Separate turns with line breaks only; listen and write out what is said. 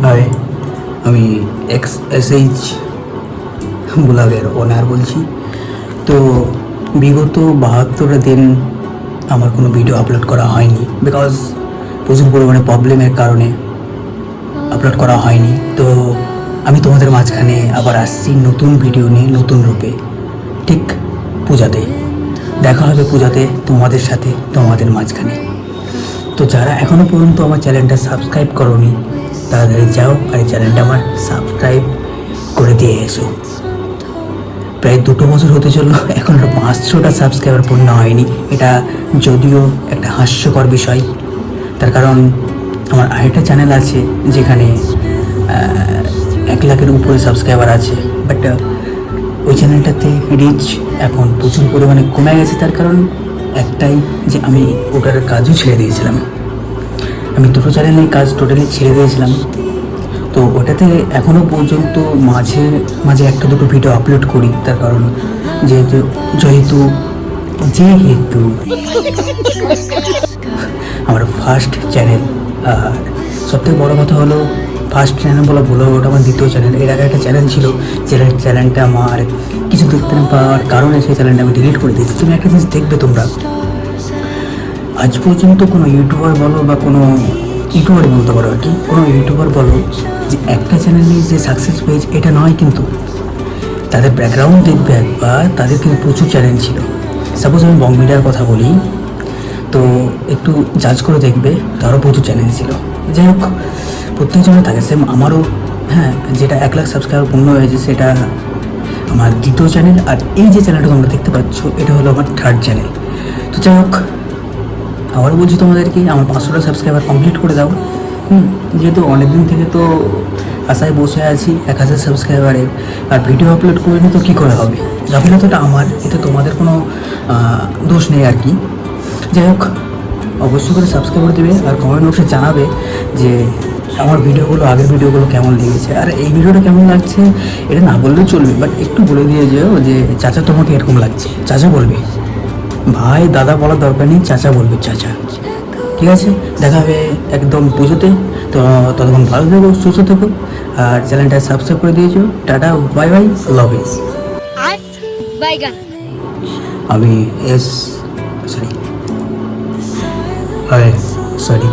High, আমি XSH ব্লগের ওনার বলছি। তো বিগত 72 দিন আমার কোনো ভিডিও আপলোড করা হয়নি, বিকজ প্রচুর পরিমাণে প্রবলেমের কারণে আপলোড করা হয়নি। তো আমি তোমাদের মাঝখানে আবার আসছি নতুন ভিডিও নিয়ে, নতুন রূপে। ঠিক পূজাতে দেখা হবে, পূজাতে তোমাদের সাথে, তোমাদের মাঝখানে। তো যারা এখনও পর্যন্ত আমার চ্যানেলটা সাবস্ক্রাইব করোনি তাড়াতাড়ি যাও আর এই চ্যানেলটা আমার সাবস্ক্রাইব করে দিয়ে এসো। প্রায় 2 বছর হতে চললো, এখন 500টা সাবস্ক্রাইবার পূর্ণ হয়নি। এটা যদিও একটা হাস্যকর বিষয়, তার কারণ আমার আরেকটা চ্যানেল আছে যেখানে 1 লাখের উপরে সাবস্ক্রাইবার আছে, বাট ওই চ্যানেলটাতে রিচ এখন প্রচুর পরিমাণে কমে গেছে। তার কারণ একটাই, যে আমি ওটার কাজও ছেড়ে দিয়েছিলাম। আমি দুটো চ্যানেলের কাজ টোটালি ছেড়ে দিয়েছিলাম। তো ওটাতে এখনও পর্যন্ত মাঝে মাঝে একটা দুটো ভিডিও আপলোড করি, তার কারণ যেহেতু আমার ফার্স্ট চ্যানেল। আর সবথেকে বড়ো কথা হলো, ফার্স্ট চ্যানেল বলা ভুল হবে, ওটা আমার দ্বিতীয় চ্যানেল। এর আগে একটা চ্যানেল ছিল, যে চ্যানেলটা আমার কিছু দেখতে না পাওয়ার কারণে সেই চ্যানেলটা আমি ডিলিট করে দিয়েছি। তুমি একটা জিনিস দেখবে, তোমরা আজ পর্যন্ত কোনো ইউটিউবার বলো বা কোনো ইউটিউবারই বলতে পারো আর কি, কোনো ইউটিউবার বলো যে একটা চ্যানেলে যে সাকসেস পেয়েছে, এটা নয়। কিন্তু তাদের ব্যাকগ্রাউন্ড দেখবে একবার, তাদের কিন্তু প্রচুর চ্যানেল ছিল। সাপোজ আমি বং মিডিয়ার কথা বলি, তো একটু জাজ করে দেখবে, তারও প্রচুর চ্যানেল ছিল। যাই হোক, প্রত্যেকজনের থাকে, সেম আমারও। হ্যাঁ, যেটা 1 লাখ সাবস্ক্রাইবার পূর্ণ হয়েছে সেটা আমার দ্বিতীয় চ্যানেল, আর এই যে চ্যানেলটা তোমরা দেখতে পাচ্ছ এটা হলো আমার থার্ড চ্যানেল। তো যাই হোক, আবারও বলছি তোমাদেরকে, আমার 500টা সাবস্ক্রাইবার কমপ্লিট করে দাও। যেহেতু অনেকদিন থেকে তো আশায় বসে আছি 1000 সাবস্ক্রাইবারের, আর ভিডিও আপলোড করিনি, তো কী করে হবে? গাফিলতিটা আমার, এতে তোমাদের কোনো দোষ নেই আর কি। যাই হোক, অবশ্যই করে সাবস্ক্রাইব করে দেবে আর কমেন্ট বক্সে জানাবে যে আমার ভিডিওগুলো, আগের ভিডিওগুলো কেমন লেগেছে। আর এই ভিডিওটা কেমন লাগছে এটা না বললেও চলবে, বাট একটু বলে দিয়ে যেও যে চাচা তোমাকে এরকম লাগছে। চাচা বলবে, ভাই দাদা বলার দরকার নেই, চাচা বলবে, চাচা। ঠিক আছে, দেখা হবে একদম পুজোতে। তো ততক্ষণ ভালো থেকো, সুস্থ থেকো, আর চ্যানেলটা সাবস্ক্রাইব করে দিয়েছো। Tata, bye bye, love is. আমি সরি